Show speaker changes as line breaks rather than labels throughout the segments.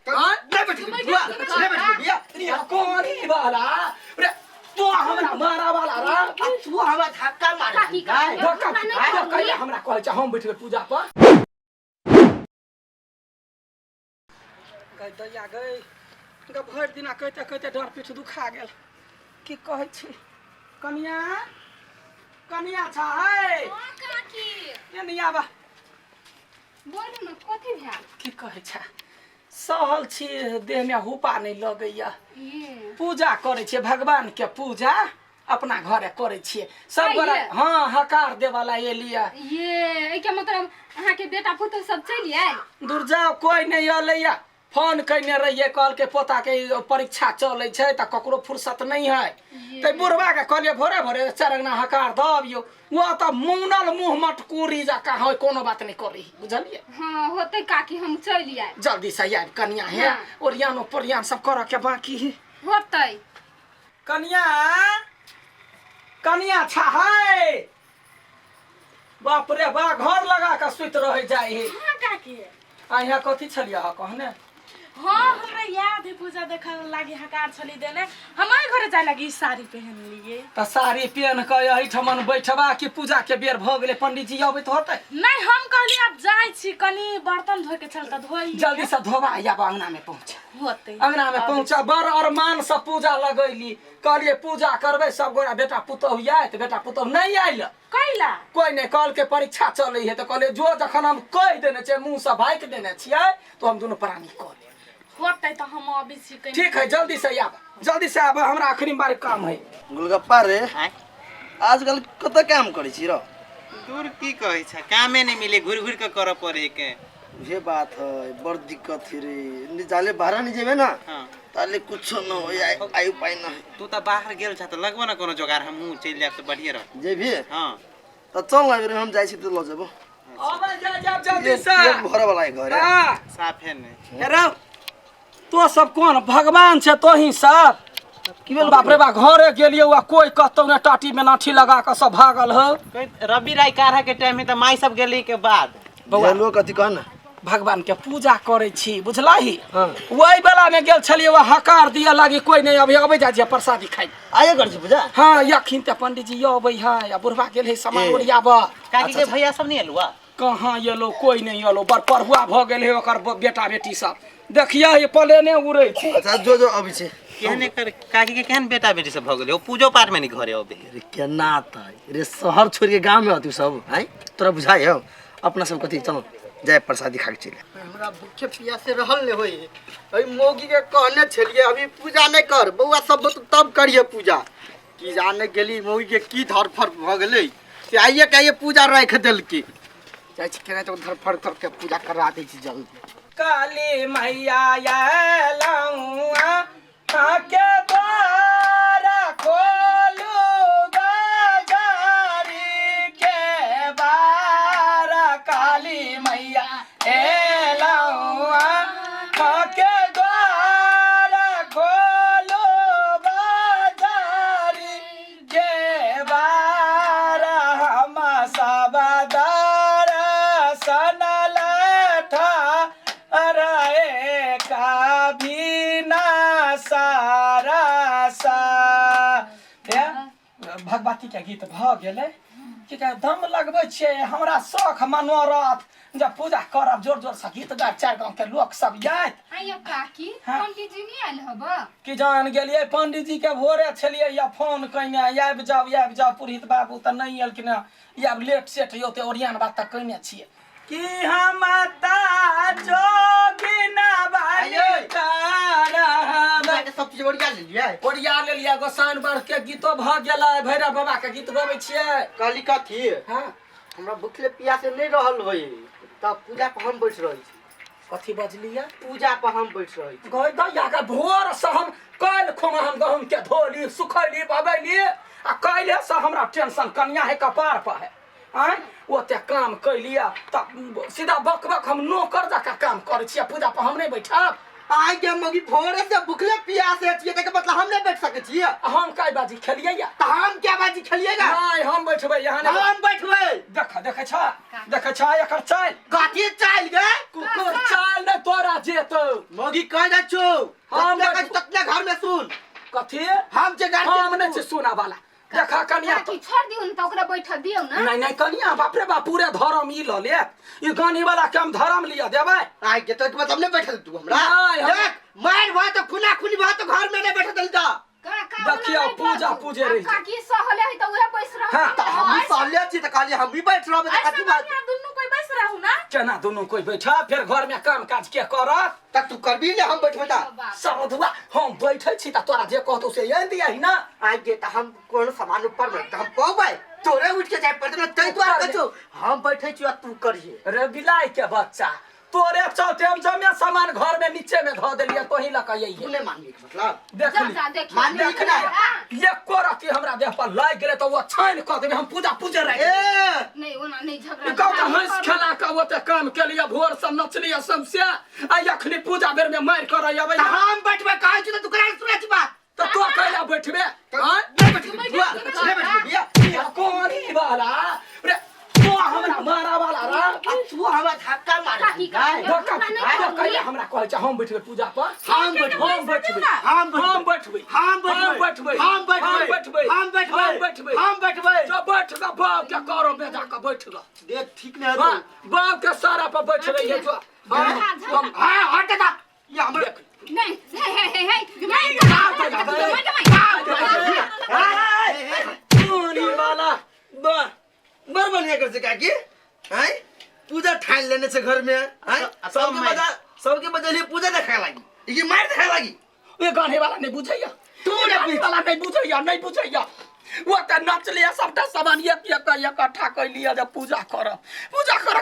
नहीं बैठ भैया रे कौन ही वाला रे तो हमरा मारा वाला रा तू हमरा धक्का मार धक्का हमरा कहै छ हम बैठबे पूजा पर गई दैया गई ग भर दिना कहते कहते डर पीठ दुखा गेल की कहै छी कनिया कनिया छ है
काकी
एनी आबा
बोलू न कथि भेल
की कहै छ सहल छी देह में हुपा नहीं लगैया पूजा करे छे भगवान के पूजा अपना घरे करे छे सब गोरा हां हकार दे वाला ये लिया
ये के मतलब अहाँ के बेटा पुत्र सब चली आयल
दूर जाओ कोई नहीं अलैया फोन कइने रहिए कल के पोता के परीक्षा चलै छै त ककरो फुर्सत नहीं है ते बुढ़वा के कहलिए भोरे भोरे चरंगना हकार दबियो वो त मुंगनल मुंह मटकुरी जका है कोनो बात नहीं करी बुझलिए
हां होते काकी हम चली आयल
जल्दी से आब कन्या है ओरियानो परियान सब कर के बाकी है
होते
कन्या कन्या छ है बाप रे बा घर लगा के सुत रह जाय है
हां काकी
आइया कथि छलिया कहने
हां हमरा याद है पूजा देखा लागी हकार छली देने हमारे घरे जाय लागी साड़ी पहन लिए
त साड़ी पहन के एही ठमन बैठबा कि पूजा के बेर भ गेले पंडित जी आबे त होतै
नहीं हम कहली अब जाय छी कनी बर्तन धोए के चलता धोई
जल्दी से धोबा या अंगना में पहुंच
होते
अंगना में पहुंचा बड़ अरमान से पूजा लगैली कहलिए पूजा करबे सब गोरा बेटा पुतोह आयत बेटा पुतोह नहीं आइल
कैला
कोई नहीं कल के परीक्षा चलै है त कहले जो जखन हम कह देने छै मुंह से भाइक देने छियै तो हम दोनों प्राणी कर ले
होते तो हम अभी छी कनी
ठीक है जल्दी से आब हमरा आखिरी बार काम है
गोलगप्पा रे आजकल कत काम करे छी रो
दूर की कहै छ कामे नहीं मिले घुर घुर के कर पड़े के
ये बात है बड़ दिक्कत है रे नि जाले बाहर नहीं जेबे ना
हां
ताले कुछ न हो आयु पाई ना
तू त बाहर गेल छ त लगबो न कोनो जोगार हमहु चल जाब त बढ़िया रह
जेबी
हां
त चल ना रे हम जाय छी त ल जेबो
अब जा जल्दी से
एक भर वाला है घर
हां
साफे नहीं
हेरो तो सब कौन भगवान छे तो ही सब की बोल बाप रे बा घरे गेलिए वा कोई कहतो न टाटी में लाठी लगा के सब भागल हो
रवि राय काढ़ा के टाइम में त माई सब गेली के बाद
बउआ लोग कथि कहन
भगवान के पूजा करे छी बुझलाही
हां
वही बेला में गेल छलिए वा हकार दिया लागी कोई नहीं अभी अबे जा जे प्रसादी खाई
आये कर छी पूजा
हां यखिन त पंडित जी अबै है या बुढ़वा गेल है सामान ओरियाबा
काकी के भैया सब नहीं अलुआ
कहां येलो कोई नहीं येलो बड़ परहुआ भ गेल है ओकर बेटा बेटी सब देखिया ये प्लेने उड़ै छी
अच्छा जो अभी छे
केहने कर काकी के केहन बेटा बेटी सब भ गेले ओ पूजो पाठ में नहीं घरे अबे
रे केना त रे शहर छोड़ के गांव में आतू सब हैं तोरा बुझाय हो अपना सब कथि चल जाय प्रसादी खा के चले
हमरा भूखे प्यासे रहल ने होई ओई मोगी के कहने छलिए अभी पूजा नहीं कर बउआ सब तब करिए पूजा की जाने गेली मोगी के की धरफर भ गेलै से आइए कहिए पूजा रख देल की जाय छी केना तो धरफर करके पूजा करा दै छी जल्दी
काली मैया आलौआ आके द्वार खोलू गजारी के बार काली मैया आलौआ आके द्वार खोलू गजारी के बार हम सब दर्शन लठा अरे का भी ना सारा सा भगवती के गीत भ गेलै कि दम लगबै छै हमरा शौख मनोरथ जब पूजा करब जोर जोर से गीत गाय चार गांव के लोग सब आयत
आइयो काकी पंडित जी नहीं आयल हबा
कि जान गेलिए पंडित जी के भोरे छलिए या फोन कइने आबि जाओ पुरोहित बाबू त नहीं एलखिन या लेट सेट यो ते ओरियान बात त कइने छिए कि हम ता जोगिना बाई तारा
के सब चीज ओरिया ले लिया
गोसाइन बार के गीतो भ गेलै भैरव बाबा के गीत गबै छियै
कहली कथी
हां
हमरा भूखे प्यासे नहीं रहल होई तब पूजा पर हम बैठ रहल छी
कथी बजलिए
पूजा पर हम बैठ रहल छी
गई दैया के भोर से हम कल खुमा हम गहूम के धोली सुखैली बबैली आ कइले से हमरा टेंशन कन्या है कपार पर है आय ओते काम कैलिया त सीधा बक हम नौकर जका काम करे छियै पूजा पर हम नहीं बैठब
आइ के मौगी भोरे से भूखले प्यासे छिए त मतलब हम नहीं बैठ सके छिए।
हम काय बाजी खेलिए या
त हम क्या बाजी खेलिएगा?
नहीं हम बैठबै यहाँ नहीं
हम बैठबै।
देख छा एकर चाल
गाती चाल गे
कुकुर चाल ने तोरा जेतो
मौगी कह जा छु
हम
हम तकले घर में सुन
कथी
हम जे गाड़ी
हम नहीं सुना वाला देखा कनिया तो
काकी छोड़ दियो न त ओकरा बैठा दियो न।
नहीं कनिया बाप रे बाप पूरे धर्म ई ल ले ई गानी वाला काम धर्म लिया देबै
आइ के तो मतलब नहीं बैठल तू हमरा।
नहीं, हम-
देख मार भा तो खुना खुनी भा तो घर में नहीं बैठ दल जा।
देखियो पूजा पूजे रही
काकी सहले है त उहे बैस रह।
हाँ,
त हम भी सहले छी त खाली हम भी बैठ रहबे त
ऐसे
कथि बात?
बढ़िया दुनू कोई बैस रहू ना।
केना दोनों कोई बैठा फिर घर में काम काज के करत
त तू करबी ले हम बैठबे त।
सरधुआ हम बैठे छी त तोरा जे कहतो से यही दिया ही ना
आइ के त हम कोन सामान ऊपर में त हम पौबै तोरे उठ के जाय पड़त तै द्वार कछु हम बैठे छी तू करिए।
रे बिलाई के बच्चा तोरे चौथे हम जमे सामान घर में नीचे में धो देलिए तोही ल कहिए
तू नहीं मानबी मतलब
देख
जा
ली
जा देखियो।
मान देख ना।
ये कोरती हमरा देह पर लाग गेले तो वो छान क देबे हम पूजा पूजे रह
ए
नहीं ओना नहीं झगड़ा।
गाँव का हंस खेला का ओते काम के लिए भोर से नचलिए समस्या आ अखनी पूजा बेर में मार कर आबै
त हम बैठबे काहे छी त तू करा सुनै छी बात।
तो कहला बैठबे हां
नहीं बैठबे बुआ नहीं बैठबे बिया।
कोनी वाला रे तो हमरा मारा वाला रा
तू हमरा धक्का मार
काकी का
धक्का कहले हमरा कहै छै हम बैठबे पूजा पर
हम बैठबे
हम बैठबे
हम
हम बैठबे
हम बैठबे हम बैठबे हम बैठबे हम बैठबे
जो बैठ ग बाप के करो में जाके बैठ ग
देख ठीक नहीं है
बाप के सारा पर बैठ रही है जो
हां हट जा ये हम
नहीं हे
कोनी वाला
मर बनिया कर से काकी हैं पूजा ठान लेने से घर में हैं सबके बदले पूजा देखा लगी ये मार देखा लगी।
ये गाने वाला नहीं बुझैया तू ने वाला नहीं बुझैया वो त नाच लिया सबटा सामान एक इकट्ठा कर लिया जब पूजा कर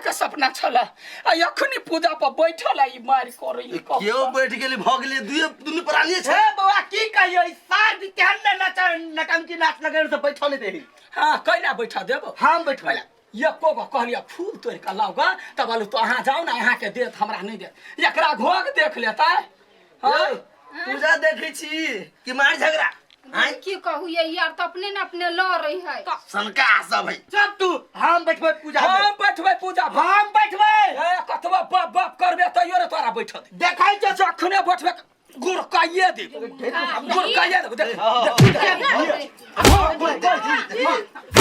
के सपना छला आ अखनी पूजा पर बैठल आई मार करई
क्यों बैठ गेली भ गेली दुनु प्राणी
हे
छे।
बौआ की कहियो
सार भी केहन ने नाच नटंकी नाच लगे तो बैठो नहीं देही।
हां कैला बैठा देबो
हम बैठबे
ये को कहलिया फूल तोड़ के लाओगा तब बोलू तो अहाँ जाओ ना यहाँ के देत हमरा नहीं दे एकरा घोग देख लेता हां
पूजा देखै छी कि मार झगड़ा हैं
की कहू ये यार तो अपने न अपने ल रही है।
सनका सब है सब तू हम बैठबे पूजा में
हम बैठबै पूजा
हम बैठबे
ए कतवा बाप बाप करबे तैयो रे तोरा बैठ दे
देखाई छ
जखने बैठबे गुरकाइए दे गुरकाइए दे देख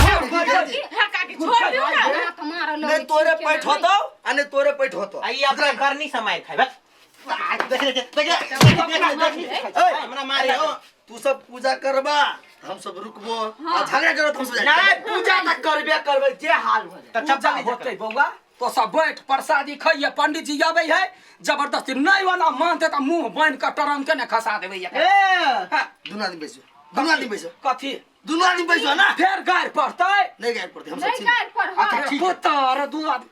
काकी छोड़ दियो ना।
तुम्हारा लोग
ने तोरे पैठ होतो अने तोरे पैठ होतो
आई अपना करनी समय खाइ बस हमरा मारे हो
तू सब पूजा करबा हम सब रुकबो आ झगड़ा करत हम सब
नहीं पूजा तक करबे जे हाल हो
त
पूजा होतै बौआ तो सब बैठ प्रसादी खाइए पंडित जी आबै है जबरदस्ती नहीं वाला मानते त मुंह बांध के टरम के ने खसा देबै
दुनु आदमी बैसो
कथी
दुनु आदमी बैसो ना
फेर गायर पड़तै
नहीं गायर पड़ते हम
नहीं
सब
गायर पर
अच्छा,
है।
ठीक है।
पुत्र दू आदमी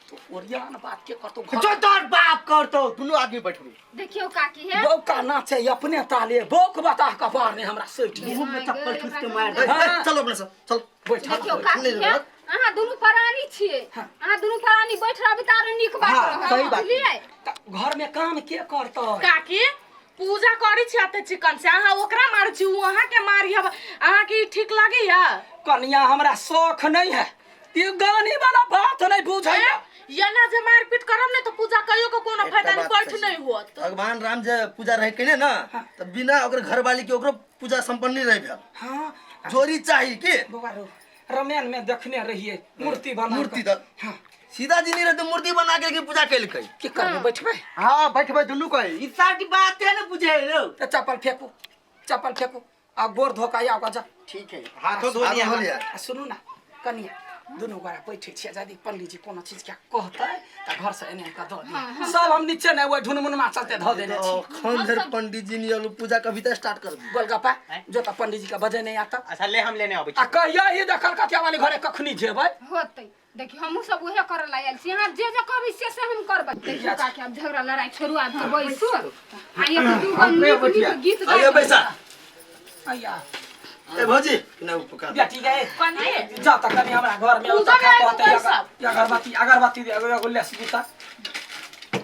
तो ओरियान बात के करतो
जो तोर बाप करतो दुनु आदमी बैठबो
देखियो काकी है
बौका नाचे अपने ताले बौक बता कपार ने हमरा सैठ
मुंह में चप्पल ठूस के मार
हाँ।
दे चलो अपने सब चल
बैठा
देखियो काकी है अहाँ दुनु प्राणी छिए अहाँ दुनु प्राणी बैठ रहबे तार नीक बात
हाँ,
रहत
सही बात।
बुझलिए।
घर में काम के करतो
काकी पूजा करी छी अते चिकन से अहाँ ओकरा मार छी वहां के मारी अब अहाँ की ठीक लागे या
कन्या हमरा शौक नहीं है ये गाने वाला बात नहीं बुझाइया
या ना जे मार पीट करम ने तो पूजा कहियो को कोनो फायदा नहीं बैठ नहीं होत।
भगवान राम जे पूजा रहे कने ना त बिना ओकर घरवाली के ओकरो पूजा संपन्न नहीं रहे भेल
हाँ
जोरी चाहिए के
बौआ रो रमेन में देखने रहिए मूर्ति बना
मूर्ति द
हाँ
सीधा जी नहीं रहते मूर्ति बना के पूजा कैल कई
की करबे बैठबे
हां बैठबे दुनु कई ई सारी बात है ना बुझे रो
तो चप्पल फेंकू आ गोर धोका आगा जा
ठीक है
हाथों धो लिया
लिया
आ सुनू ना कनिया दोनों गोरा बैठे छियै यदि पंडित जी कोनो चीज के कहते त घर से एने का दो दिया सब हम नीचे नहीं वो ढुनमुनमा चलते धो देने छी
खंडर पंडित जी ने वाला पूजा कविता स्टार्ट कर दी
गोलगप्पा जो त पंडित जी का बजे नहीं आता
अच्छा ले हम लेने आबै
आ कहिया ही देखल कथिया वाली घरे कखनी जेबै
होतै देखियो हमहू सब उहे करे ला आइल छी यहाँ जे जे कहबी से हम करबै। देखियो काकी अब झगड़ा लड़ाई छोड़ू आ तो बैसू आ ये दू गन गीत गा
आइए बैसा
आया
ए भौजी ना पुकार
बेटी गए
कनी
जा त कनी हमरा घर में
पूजा
उता
गए
कहते
तो सब।
अगरबत्ती दे एगो लेस जीता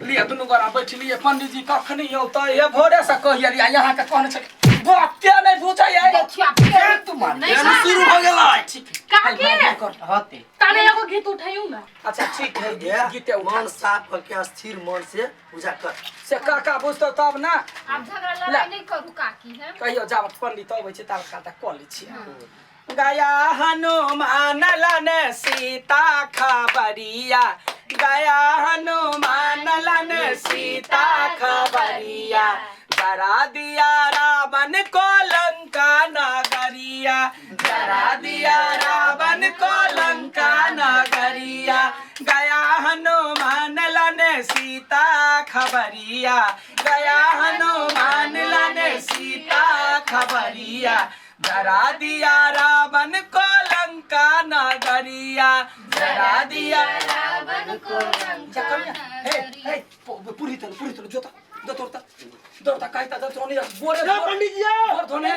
लिए दुनू गोरा बैठ लिए पंडित जी कखनी हो तो ये भोरे से कहिए लिया यहाँ के कहने छै बाते नहीं पूछै है
देखियो आप फिर
तू मार
नहीं
शुरू हो गेलै ठीक
काकी
हते
ताने एगो गीत उठाइयो ना
अच्छा ठीक है गीते उठा
मन साफ करके स्थिर मन से पूजा कर।
से काका बुझतो तब ना
आप झगड़ा लड़ाई नहीं करू काकी है
कहियो जाबत पंडित अबै छै ताब काटा क लै छियै गया हनुमान लन सीता खबरिया गया हनुमान लन सीता खबरिया जरा दिया रावण को लंका नगरिया जरा दिया रावण को लंका नगरिया गया हनुमान लन सीता खबरिया गया हनुमान लन सीता खबरिया जरा दिया रावण को लंका नगरिया जरा दिया
रावण को लंका नगरिया
पूरी तरह जोता दो तोड़ता कहता दो धोनी बोरे
पंडित जी
धोनी